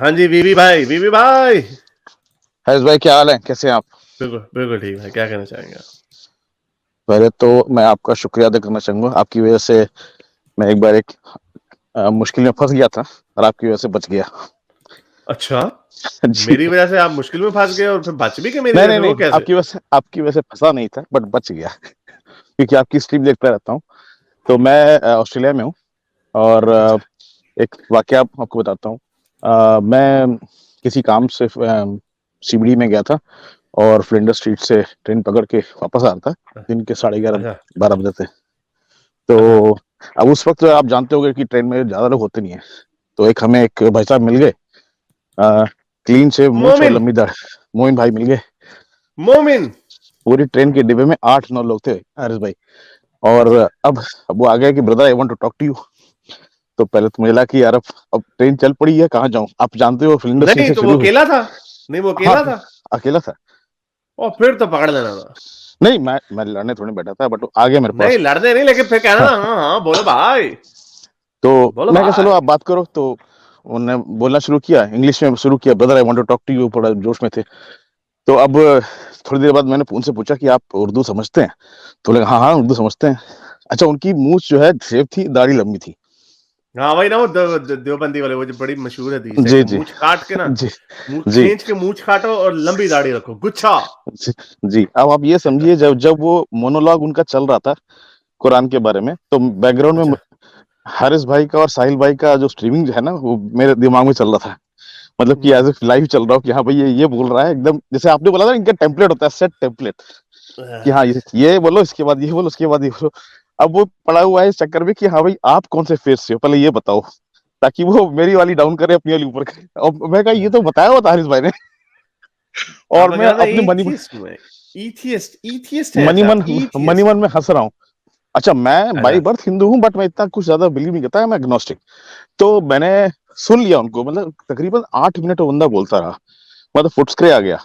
हाँ जी, वीवी भाई। हैज भाई, क्या हाल है? कैसे हैं आप? बिल्कुल बिल्कुल ठीक है। क्या कहना चाहेंगे आप? पहले तो मैं आपका शुक्रिया अदा करना चाहूंगा। आपकी वजह से मैं एक बार एक मुश्किल में फंस गया था और आपकी वजह से बच गया। अच्छा, जी। मेरी वजह से आप मुश्किल में फंस गए और फिर बच भी गए मेरी नहीं वजह नहीं से, वो नहीं, कैसे? आपकी वजह से फंसा नहीं था, बट बच गया। क्योंकि आपकी स्ट्रीम देखता रहता हूँ। तो मैं ऑस्ट्रेलिया में हूँ। और अच्छा एक वाकया आपको बताता हूँ। मैं किसी काम से सीबीडी में गया था और फ्लिंडर स्ट्रीट से ट्रेन पकड़ के वापस आ रहा था। दिन के 11:30 अच्छा 12 बजे थे। अच्छा। तो अब उस वक्त आप जानते होंगे कि ट्रेन में ज्यादा लोग होते नहीं है। तो हमें एक भाई साहब मिल गए, क्लीन से मूंछ और मोमिन, लंबी दाढ़। मोइन भाई मिल गए। मोमिन। पूरी ट्रेन के डिब्बे में 8-9 लोग थे, हरीश भाई। और अच्छा, अब वो आ गया कि brother, I want to talk to you. तो पहले तो मुझे लगा कि यार अब ट्रेन चल पड़ी है, कहाँ जाऊं? आप जानते हो फ्लिंडर सीट नहीं से तो वो शुरू हुई। अकेला था। नहीं, वो हाँ, अकेला था। अकेला था। और फिर तो पकड़ लेना था। नहीं, मैं लड़ने थोड़ी बैठा था, बट आ गया मेरे नहीं पास। लड़ने नहीं, लेकिन फिर कहना ना, हाँ हाँ बोलो भाई। तो बोलो मैं कहा चलो भाई। आप बात करो। तो उन्होंने बोलना शुरू किया, इंग्लिश में शुरू किया, brother I want to talk to you. बड़ा जोश में थे। तो अब थोड़ी देर बाद मैंने उनसे पूछा कि आप उर्दू समझते हैं? तो बोले हाँ हाँ, उर्दू समझते हैं। अच्छा, उनकी मूछ जो है सेव थी, दाढ़ी लंबी थी। हाँ वही ना, वो देवबंदी वाले, वो जो बड़ी मशहूर हदीस है जी कि जी मूछ काट के ना, जी मुंह जी खींच के मूछ काटो और लंबी दाढ़ी रखो, गुच्छा। जी जी। अब आप ये समझिए, जब जब वो मोनोलॉग उनका चल रहा था कुरान के बारे में, तो बैकग्राउंड में अच्छा हारिस भाई का और साहिल भाई का जो स्ट्रीमिंग है ना, वो मेरे दिमाग में चल रहा था। मतलब कि एज इफ लाइव चल रहा हो कि हाँ भाई ये बोल रहा है, एकदम जैसे आपने बोला था, इनका टेम्पलेट होता है, सेट टेम्पलेट। कि हाँ, ये बोलो, इसके बाद ये बोलो, उसके बाद ये बोलो। अब वो पड़ा हुआ है इस चक्कर में कि हाँ भाई, आप कौन से फेस से हो, पहले ये बताओ। ताकि वो मेरी वाली डाउन करे, अपनी वाली ऊपर करे। और मैं कहा, ये तो बताया हुआ था हारिस भाई ने। और आपका मैं क्या था? अपने एथियस्ट में, ईथियस्ट ईथियस्ट हैं मनी अच्छा, मन आप मनी ईथियस्ट। मन में हंस रहा हूँ। अच्छा, मैं बाई अच्छा बर्थ हिंदू हूँ, बट मैं इतना कुछ ज्यादा बिलीव नहीं करता, मैं एग्नोस्टिक। तो मैंने सुन लिया उनको, मतलब तकरीबन 8 मिनट वो बंदा बोलता रहा। मतलब फुटस्क्रे आ गया।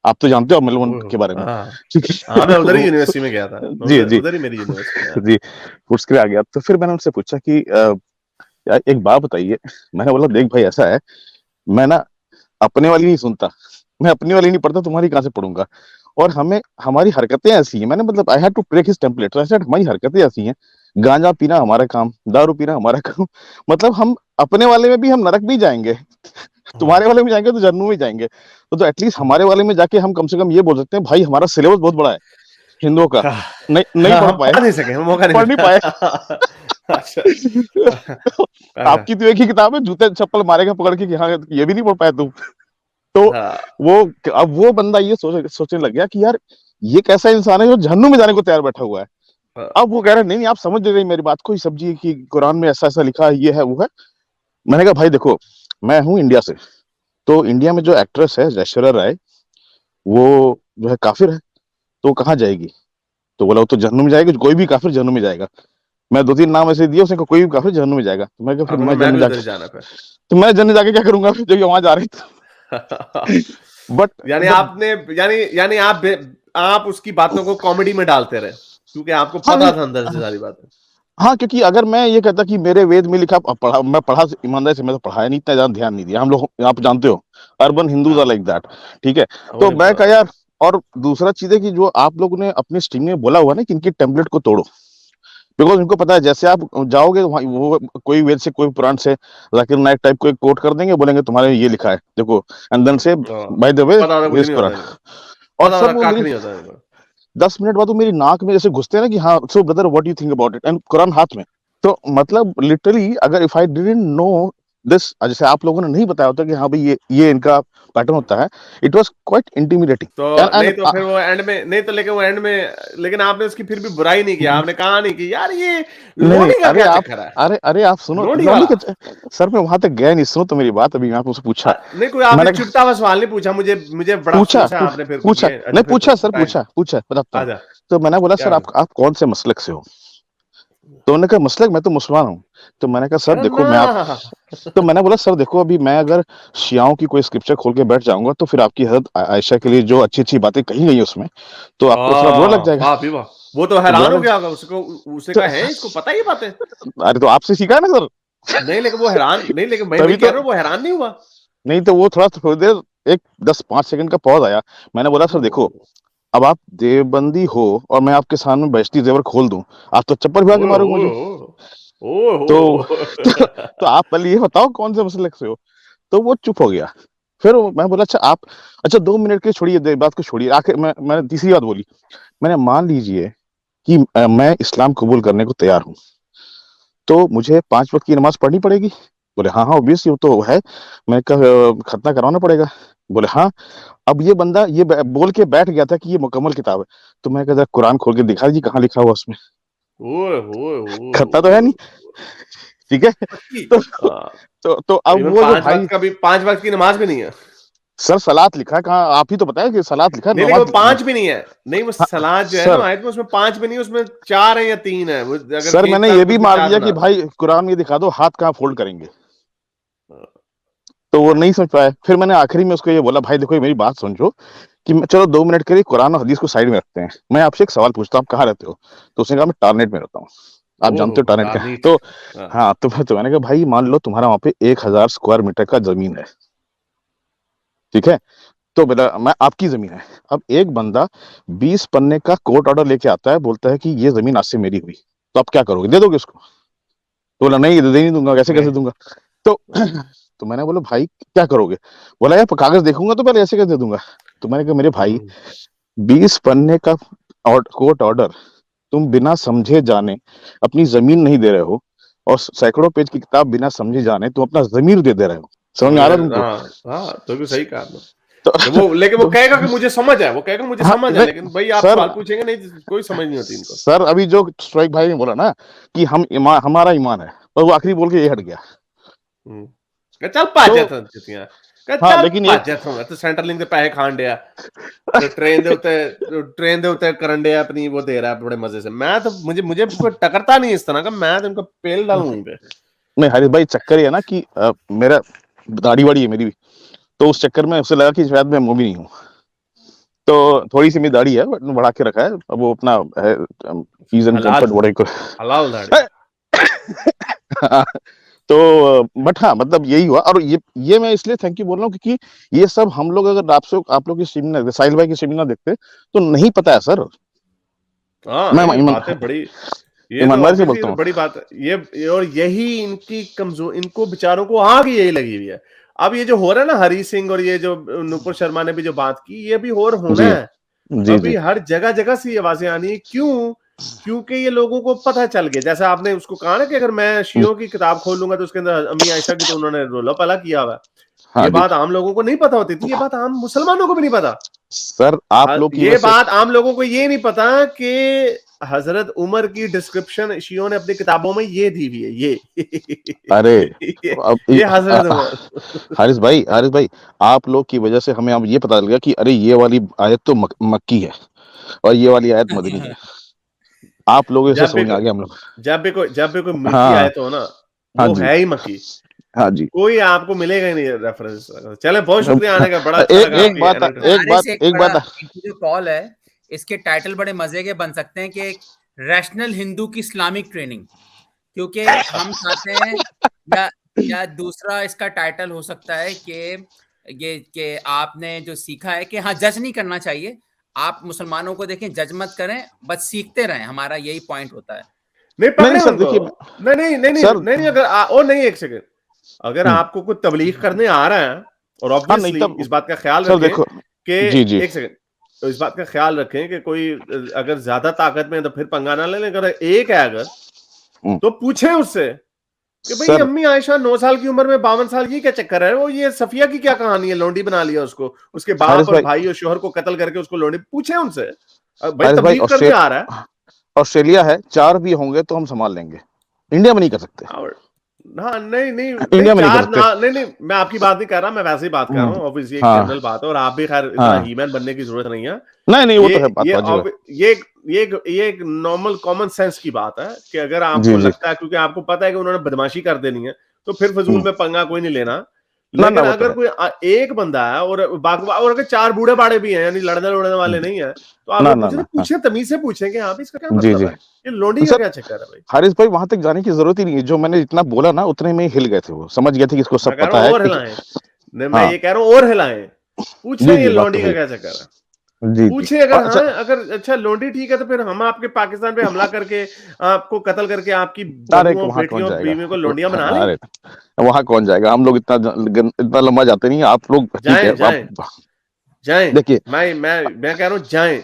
आप तो जानते हो मेलबोर्न के बारे में। हाँ ठीक हाँ, मैं है। उधर ही यूनिवर्सिटी में गया था, मैं जी उधर जी उधर ही मेरी यूनिवर्सिटी है। जी। फुटस्क्रे आ गया। तो फिर मैंने उनसे पूछा कि यार एक बात बताइए। मैंने बोला, देख भाई, ऐसा है, मैं ना अपने वाली नहीं सुनता, मैं अपनी वाली नहीं पढ़ता, तुम्हारी कहाँ से पढ़ूंगा? और हमें हमारी हरकतें ऐसी हैं, मैंने मतलब I had to break his template. I said हमारी हरकतें ऐसी हैं, गांजा पीना हमारा काम, दारू पीना हमारा काम। मतलब हम अपने वाले में भी हम नरक नहीं जाएंगे, तुम्हारे वाले में जाएंगे तो जन्नू में जाएंगे। तो एटलीस्ट हमारे वाले में जाके हम कम से कम ये बोल सकते हैं, भाई हमारा सिलेबस बहुत बड़ा है हिंदुओं का। हाँ नहीं नहीं हाँ, पढ़ हम पाए। पढ़ नहीं सके, हम मौका नहीं पढ़ नहीं पाए। मिला। अच्छा अच्छा। आपकी तो एक ही किताब है, जूते चप्पल मारेगा पकड़ के कि हाँ, ये भी नहीं पढ़ पाया तुम। तो हाँ वो अब वो बंदा ये सोचने लग गया कि यार, ये कैसा इंसान है जो जहन्नुम में जाने को तैयार बैठा हुआ है। हाँ, अब वो कह रहा है, नहीं नहीं, आप समझ नहीं रही मेरी बात को, ये सब्जी की कुरान में ऐसा ऐसा लिखा है, ये है वो है। मैंने कहा, भाई देखो, मैं हूँ इंडिया से। तो इंडिया में जो एक्ट्रेस है ऐश्वर्या राय, वो जो है काफिर है। तो वो कहाँ जाएगी? तो बोला, वो तो जहन्नुम में जाएगी, कोई भी काफिर जहन्नुम में जाएगा। मैं 2-3 नाम ऐसे दिए, उसने कहा कोई भी काफिर जहन्नुम में जाएगा। तो मैं कहा, फिर आपने कहा मैं मैं जन्नत भी उधर ही जाके जाना फिर। तो मैं जन्नत जाके क्या करूंगा फिर, जब वहां जा रही थी। बट यानी द आपने, यानी यानी आप उसकी बातों को कॉमेडी में डालते रहे, क्योंकि आपको हाँ पता नहीं, था अंदर से सारी बातें। हाँ, क्योंकि अगर मैं ये कहता कि मेरे वेद में लिखा, पढ़ा, मैं पढ़ा ईमानदारी से, मैं तो पढ़ाया नहीं, इतना ज्यादा ध्यान नहीं दिया। हम लोग, आप जानते हो, अर्बन हिंदूज आर हाँ लाइक दैट। ठीक है। तो मुझे मैं पता कहा था। यार, और दूसरा चीज है कि जो आप लोगों ने अपनी स्ट्रीम में बोला हुआ ना कि इनकी टेम्पलेट को तोड़ो। बिकॉज उनको पता है, जैसे आप जाओगे वहाँ, वो कोई वेद से, कोई पुराण से, जाकिर नायक टाइप को एक कोट कर देंगे, बोलेंगे तुम्हारे में ये लिखा है, देखो। एंड देन से, हाँ, बाय द वे, पता था कुछ हिज नहीं कुरान। होता इनको, और पता सर था वो कख मेरी नहीं होता इनको। 10 मिनट बाद वो मेरी नाक में जैसे घुसते हैं ना कि हाँ, सो brother what you think about it, and Quran हाथ में। तो मतलब लिटरली, अगर if I didn't know this, जैसे आप लोगों ने नहीं बताया होता कि हाँ भाई, ये इनका पैटर्न होता है, इट वाज क्वाइट इंटिमिडेटिंग। तो एंड नहीं एंड तो फिर वो एंड में नहीं तो, लेकिन वो एंड में, लेकिन आपने उसकी फिर भी बुराई नहीं किया, आपने कहा नहीं कि यार ये नहीं नहीं, लोडी का अरे क्या आप, चक्कर है, अरे आप सुनो, लोडी लॉली वाला। का सर, मैं वहां तक गया नहीं, सुनो तो मेरी बात। अभी आपने मुझसे पूछा, नहीं कोई आपने मैंने चुटता हुआ सवाल नहीं पूछा, मुझे मुझे बड़ा पूछा अफसोस है, आपने फिर कुछ पूछा, ये। अच्छा नहीं फिर पूछा सर, बताएं। पूछा बताता हूँ। आजा। तो मैंने बोला, क्या सर बोला? आप कौन से मसलक से हो? तो उन्होंने कहा, मसलक, मैं तो मुसलमान हूँ। तो मैंने कहा, सर अरे देखो, ना। तो मैंने बोला, सर देखो, अभी मैं अगर शियाओं की कोई स्क्रिप्चर खोल के बैठ जाऊंगा, तो फिर आपकी हजरत आयशा के लिए जो अच्छी अच्छी बातें कही गई उसमें, तो आपको थोड़ा बुरा लग जाएगा। वाह भी वाह, वो तो तो बुरा हैरान हो लग गया होगा उसको। उसने तो कहा है इसको पता ही बातें। अरे तो आपसे सीखा है ना सर। नहीं लेकिन वो हैरान नहीं, लेकिन मैं वही तभी कह तो रहा हूँ, वो हैरान नहीं हुआ। नहीं तो वो थोड़ी देर एक 10-5 सेकंड का पॉज आया। मैंने बोला सर देखो, अब आप देवबंदी हो और मैं आपके सामने बेइज्जती जेवर खोल दूं, आप तो चप्पल भी आके ओह मारोगे मुझे। तो ओह तो आप पहले ये बताओ कौन से मसले से हो। तो वो चुप हो गया। फिर मैं बोला अच्छा आप, अच्छा 2 मिनट के छोड़िए, बात को छोड़िए, आखिर मैंने तीसरी बात बोली। मैंने मान लीजिए कि मैं इस्लाम कबूल करने को तैयार हूँ, तो मुझे 5 वक्त की नमाज पढ़नी पड़ेगी? बोले हाँ हाँ ऑब्वियस, ये तो है। मैं कहा खतना करवाना पड़ेगा? बोले हाँ। अब ये बंदा ये बोल के बैठ गया था कि ये मुकम्मल किताब है। तो मैं कहता कुरान खोल के दिखा दीजिए कहाँ लिखा हुआ उसमें, ओए ओए खतना तो है नहीं। ठीक है। पक्की। तो हाँ, तो अब इवन वो जो पांच भाई, वक्त का भी, 5 वक्त की नमाज भी नहीं है। सर सलात लिखा है कहाँ, आप ही तो बताया कि सलात लिखा है, नहीं, लेकिन वो नमाज। 5 भी नहीं है। नहीं, वो हाँ, सलाद जो है ना सर आयत में, उसमें 5 भी नहीं है, उसमें 4 है या 3 है। वो अगर सर एक मैंने साथ ये में भी उसमें मार 4 दिया कि बना दो। भाई कुरान में दिखा दो हाथ कहाँ फोल्ड करेंगे। तो वो नहीं समझ पाया। फिर मैंने आखिरी में उसको ये बोला भाई देखो ये मेरी बात समझो कि चलो 2 मिनट के लिए कुरान और हदीस को साइड में रखते हैं, मैं आपसे एक सवाल पूछता हूँ, आप कहाँ रहते हो? तो उसने कहा मैं टारनेट में रहता हूँ। आप ओहो, जानते हो टारनेट क्या है? टारनीट। तो हाँ। हाँ, तो मैंने कहा भाई मान लो तुम्हारा वहां पे 1,000 स्क्वायर मीटर का जमीन है, ठीक है? तो बोला मैं आपकी जमीन है। अब एक बंदा 20 पन्ने का कोर्ट ऑर्डर लेके आता है, बोलता है कि ये जमीन आज से मेरी हुई, तो आप क्या करोगे, दे दोगे उसको? तो बोला नहीं, दे नहीं दूंगा, कैसे कैसे नहीं। दूंगा? तो तो मैंने बोला भाई क्या करोगे? बोला यार कागज देखूंगा तो पहले, ऐसे कैसे दे दूंगा? तो मैंने कहा मेरे भाई, हम्म। 20 पन्ने का कोर्ट ऑर्डर तुम बिना समझे जाने अपनी जमीन नहीं दे रहे हो, और सैकड़ों पेज की किताब बिना समझे जाने तुम अपना जमीर दे रहे हो। समझ में आ रहा है तुमको? हाँ हाँ, तो भी सही कहा आपने। तो, तो वो, लेकिन वो तो कहेगा कि मुझे समझ है, वो कहेगा मुझे हाँ समझ है, लेकिन नहीं भाई आप सर, सवाल पूछेंगे नहीं, कोई समझ नहीं होती इनको। सर अभी जो स्ट्राइक भाई ने बोला ना कि हम ईमान, हमारा ईमान है, और वो आखिरी बोल के ये हट गया। हम्म। कहा, चल भज तो जा तू जितियां। कहा, हाँ चल लेकिन भज एक जा तू, मैं तो सेंट्रलिंक ਦੇ ਪੈਸੇ ਖਾਣ ਡਿਆ ਤੇ ट्रेन ਦੇ ਉੱਤੇ ਕਰਨ ਡਿਆ अपनी वो दे रहा है बड़े मजे से। मैं तो, मुझे कोई टकरता नहीं इस तरह का, मैं तो इनको पेल डालूं वहीं पे। नहीं हरीश भाई, चक्कर ये है ना कि मेरा दाढ़ी वाड़ी है मेरी भी, तो उस चक्कर में उसे लगा कि शायद मैं मोमी नहीं हूँ। तो थोड़ी सी मेरी दाढ़ी है बट बढ़ा के रखा है, अब वो अपना है पीस एंड हलाल, कंफर्ट बड़े को। हलाल दाढ़ी। तो बट हाँ मतलब यही हुआ। और ये मैं इसलिए थैंक यू बोल रहा हूँ क्योंकि ये सब हम लोग अगर आपसे आप लोग की सेमिनार, साहिल भाई की सेमिनार देखते तो नहीं पता है सर। हाँ, मैं नहीं बातें बड़ी, ये तो ईमानदारी से ऑब्वियसली बोलता तो हूँ। बड़ी बात है ये। और यही इनकी कमजोर, इनको बेचारों को आग यही लगी हुई है। अब ये जो हो रहा है ना, हरी सिंह और ये जो नुपुर शर्मा ने भी जो बात की, ये भी और होना जी है। जी अभी जी। हर जगह जगह से ये आवाजें आनी है। क्यों? क्योंकि ये लोगों को पता चल गया, जैसे आपने उसको कहा ना कि अगर मैं शियों की किताब खोल लूंगा तो उसके अंदर अम्मी आयशा की तो उन्होंने रोला पला किया हुआ है। हाँ ये जी। बात आम लोगों को नहीं पता होती थी, ये बात आम मुसलमानों को भी नहीं पता। सर आप लोग की ये वजह से। बात आम लोगों को ये नहीं पता कि हजरत उमर की डिस्क्रिप्शन शियों ने अपनी किताबों में ये दी हुई है, अरे अब ये हजरत उमर। हारिस भाई, आप लोग की वजह से हमें अब ये पता चल गया कि अरे ये वाली आयत तो मक्की है और ये वाली आयत मदनी है। आप लोगों से जब भी समझ में आ गया हम लोग। जब भी कोई मिल्की हाँ आयत हो ना, हाँ वो जी। है ही मक्की। हाँ जी। कोई आपको मिलेगा ही नहीं रेफरेंस। चले, बहुत अब, शुक्रिया आने का, बड़ा अच्छा एक लगा एक आपकी बात एनालिसिस। एक हारिस, बात एक एक बड़ा बात इनकी जो कॉल है, इसके टाइटल बड़े मजे के बन सकते हैं कि रैशनल हिंदू की इस्लामिक ट्रेनिंग, क्योंकि हम चाहते हैं, या या दूसरा इसका टाइटल हो सकता है कि ये कि आपने जो सीखा है कि हाँ, जज नहीं करना चाहिए, आप मुसलमानों को देखें, जज मत करें, बस सीखते रहें, हमारा यही पॉइंट होता है। नहीं, नहीं पकड़े सर उनको। देखिए नहीं नहीं नहीं नहीं सर। नहीं नहीं, अगर ओ नहीं, एक सेकंड। अगर हम्म, आपको कुछ तबलीग करने आ रहा है, और हाँ नहीं ऑब्वियसली तब इस बात का ख्याल सर रखें देखो। कि, जी जी। एक सेकंड, तो इस बात का ख्याल रखें कि कोई अगर ज्यादा ताकत में है तो फिर पंगा ना ले, अगर एक है अगर, हम्म, तो पूछे उससे कि भाई सर अम्मी आयशा 9 साल की उम्र में 52 साल की क्या चक्कर है, वो ये सफिया की क्या कहानी है, लोंडी बना लिया उसको, उसके बाप हारिस और भाई, भाई और शोहर को कत्ल करके उसको लोंडी। पूछे उनसे, भाई हारिस भाई तबलीग करने आ रहा है। ऑस्ट्रेलिया है, 4 भी होंगे तो हम संभाल लेंगे, इंडिया में नहीं कर सकते। और हाँ, नहीं नहीं नहीं, इंडिया में नहीं कर चार सकते। ना, नहीं नहीं, मैं आपकी बात नहीं कर रहा, मैं वैसे ही बात कर रहा हूँ। ऑब्वियसली एक हाँ जनरल बात है, और आप भी खैर इतना हाँ। हीमैन बनने की जरूरत नहीं है। नहीं नहीं वो ये तो है, बात ये वाजिब है। ऑब- ये एक नॉर्मल कॉमन सेंस की बात है कि अगर जी आपको जी। लगता है, क्योंकि आपको पता है कि उन्होंने बदमाशी कर देनी है, तो फिर फजूल हम्म, में पंगा कोई नहीं लेना। ना ना लेकिन वो तो अगर है। कोई एक बंदा है और बाकी, और अगर 4 बूढ़े बाड़े भी हैं, यानी लड़ने लड़ने वाले नहीं है, तो ना आपने ना पूछे तो ना हाँ। पूछे, तमीज से पूछेंगे, हाँ भी इसका क्या जी मतलब जी। है, ये लोंडी का सर क्या चक्कर है भाई। हारिस भाई वहां तक जाने की जरूरत ही नहीं है, जो मैंने जितना बोला ना उतने में ही हिल गए थे, वो समझ गए थे कि इसको सब मैं कह रहा पता हूँ है और कि हिलाएं। मैं हाँ ये कह रहा हूँ और हिलाएं, पूछे जी ये जी, बात तो लौंडी का है। क्या चक्कर है, जी जी। पूछे अगर और अच्छा, हाँ अगर अच्छा लौंडी ठीक है तो फिर हम आपके पाकिस्तान पे हमला करके आपको कत्ल करके आपकी अरे बहुओं वहां कौन बेटियों जाएगा? बीवियों को लौंडिया बना लें। अरे वहां कौन जाएगा? हम लोग इतना लंबा जाते नहीं हैं। आप लोग ठीक है, जाएं आप जाएं जाएं, देखिए मैं कह रहा हूँ जाएं।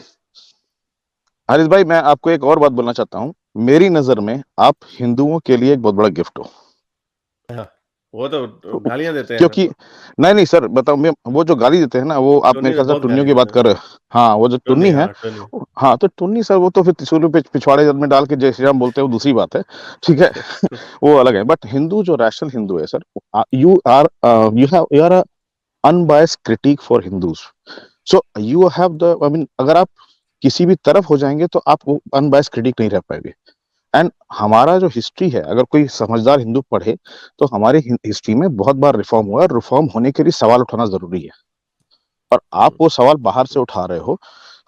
हारिस भाई, मैं आपको एक और बात बोलना चाहता हूँ। मेरी नजर में आप हिंदुओं के लिए एक बहुत बड़ा गिफ्ट हो। हाँ, वो तो गालियां देते हैं फिर क्योंकि तो, नहीं नहीं सर, बताओ, मैं वो जो गाली देते हैं ना, वो आप टोनी मेरे तो ख्याल से बहुत टुन्नियों गाली की बात देते हैं। कर रहे हो। हाँ, वो जो टोनी, टुन्नी है, हाँ टोनी। हाँ तो टुन्नी सर, वो तो फिर त्रिशूल पे पिछवाड़े में डाल के जय श्री राम बोलते हैं, वो दूसरी बात है। ठीक है। वो अलग है। बट हिंदू जो रैशनल हिंदू है sir, you are unbiased critic for Hindus. So you have the, I mean, अगर आप किसी भी तरफ हो जाएंगे तो आप अनबायस्ड क्रिटिक नहीं रह पाएंगे। एंड हमारा जो हिस्ट्री है, अगर कोई समझदार हिंदू पढ़े तो हमारी हिस्ट्री में बहुत बार रिफॉर्म हुआ है। रिफॉर्म होने के लिए सवाल उठाना जरूरी है, और आप वो सवाल बाहर से उठा रहे हो।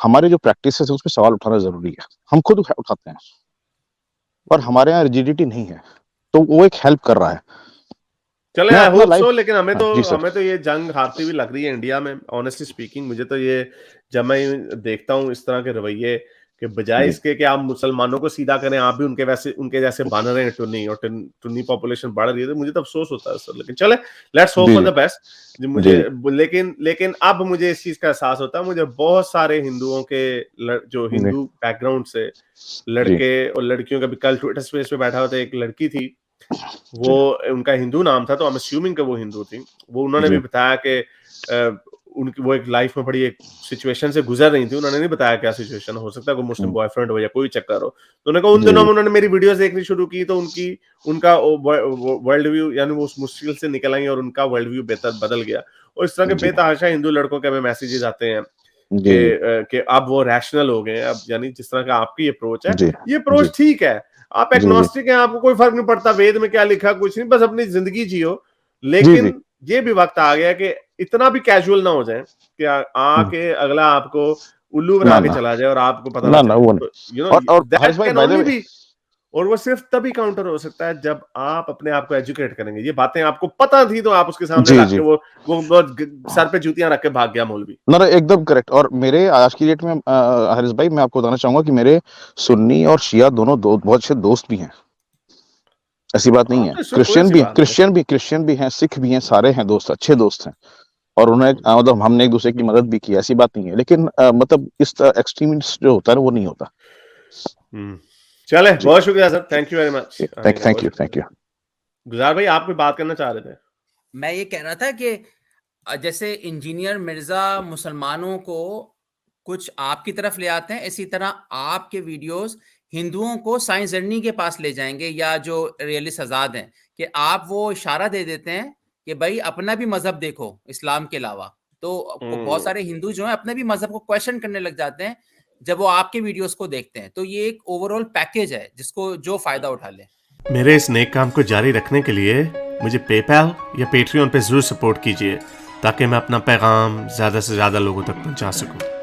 हमारे जो प्रैक्टिस है उसमें सवाल उठाना जरूरी है। हम खुद उठाते हैं, और हमारे यहाँ रिजिडिटी नहीं है, तो वो एक हेल्प कर रहा है। चले मैं आई अपना होप लाइफ, सो, लेकिन हाँ जी सर, हमें तो ये जंग हारती हुई लग रही है इंडिया में, ऑनेस्टली स्पीकिंग। मुझे तो ये, जब मैं देखता हूँ इस तरह के रवैये, कि बजाय जी इसके कि आप मुसलमानों को सीधा करें, आप भी उनके जैसे बन रहे हैं टुन्नी, और टुन्नी पॉपुलेशन बढ़ रही है, तो मुझे तो अफसोस होता है सर। लेकिन चले, लेट्स होप जी फॉर जी द बेस्ट। जी मुझे जी लेकिन लेकिन अब मुझे इस चीज का एहसास होता है, मुझे बहुत सारे हिंदुओं के जो जी हिंदू बैकग्राउंड से जी लड़के और लड़कियों का भी, कल ट्विटर स्पेस पे बैठा हुआ था, एक लड़की थी, वो, जी उनका हिंदू नाम था, तो आई एम अस्यूमिंग कि वो हिंदू थी। वो, उन्होंने भी जी बताया कि उनकी वो एक लाइफ में बड़ी एक सिचुएशन से गुजर रही थी। उन्होंने नहीं बताया क्या सिचुएशन हो सकता है, कोई मुस्लिम बॉयफ्रेंड हो या कोई चक्कर हो। तो उन्होंने कहा उन जी दिनों जी में उन्होंने मेरी वीडियोस देखनी शुरू की, तो उनका वर्ल्ड व्यू, यानी वो उस मुश्किल से निकल आई और उनका वर्ल्ड व्यू बेहतर बदल गया। और इस तरह के जी बेतहाशा हिंदू लड़कों के हमें मैसेजेस आते हैं जी जी कि अब वो रैशनल हो गए हैं। अब यानी जिस तरह का आपकी अप्रोच है, जी ये जी अप्रोच ठीक है। आप जी जी एग्नोस्टिक हैं, आपको कोई फर्क नहीं पड़ता वेद में क्या लिखा, कुछ नहीं, बस अपनी जिंदगी जियो। जी जी लेकिन ये भी वक्त आ गया कि इतना भी कैजुअल ना हो जाए कि आके अगला आपको उल्लू बना ना के ना चला जाए और आपको पता ना ना ना, चले। वो नहीं। तो यू नो और हारिस दैट भाई, can by the only way, be, और वो सिर्फ तभी काउंटर हो सकता है जब आप अपने आप को एजुकेट करेंगे। ये बातें आपको पता थी तो आप उसके सामने जी रख के जी, वो सर पे जूतियां रख के भाग गया मौलवी। ना ना, एकदम करेक्ट। और मेरे आज की डेट में हारिस भाई, मैं आपको बताना चाहूंगा कि मेरे सुन्नी और शिया दोनों बहुत अच्छे दोस्त भी हैं। ऐसी बात नहीं हाँ, है। तो इसमें कोई ऐसी बात नहीं है। क्रिश्चियन भी हैं, सिख भी हैं, सारे हैं दोस्त, अच्छे दोस्त हैं। और उन्हें मतलब हमने एक दूसरे की मदद भी की, ऐसी बात नहीं है। लेकिन मतलब इस एक्सट्रीमिस्ट जो होता है ना, वो नहीं होता। हम्म। चले, जी बहुत शुक्रिया sir, thank you very much आने का, बहुत थैंक यू शुक्रिया। Thank you. गुजार भाई, आप कोई बात करना चाह रहे थे? मैं ये कह रहा था कि जैसे इंजीनियर मिर्जा मुसलमानों को कुछ आपकी तरफ ले आते हैं, इसी तरह आपके वीडियोस हिंदुओं को साइंस जर्नी के पास ले जाएंगे, या जो रियलिस्ट आजाद हैं, कि आप वो इशारा दे देते हैं कि भाई अपना भी मजहब देखो इस्लाम के अलावा। तो बहुत हम्म। सारे हिंदू जो हैं अपने भी मजहब को क्वेश्चन करने लग जाते हैं जब वो आपके वीडियोस को देखते हैं। तो ये एक ओवरऑल पैकेज है जिसको जो फायदा उठा ले। मेरे इस नेक काम को जारी रखने के लिए मुझे पेपैल या पेट्रियन पे जरूर सपोर्ट कीजिए, ताकि मैं अपना पैगाम ज्यादा से ज्यादा लोगों तक पहुंचा सकूं।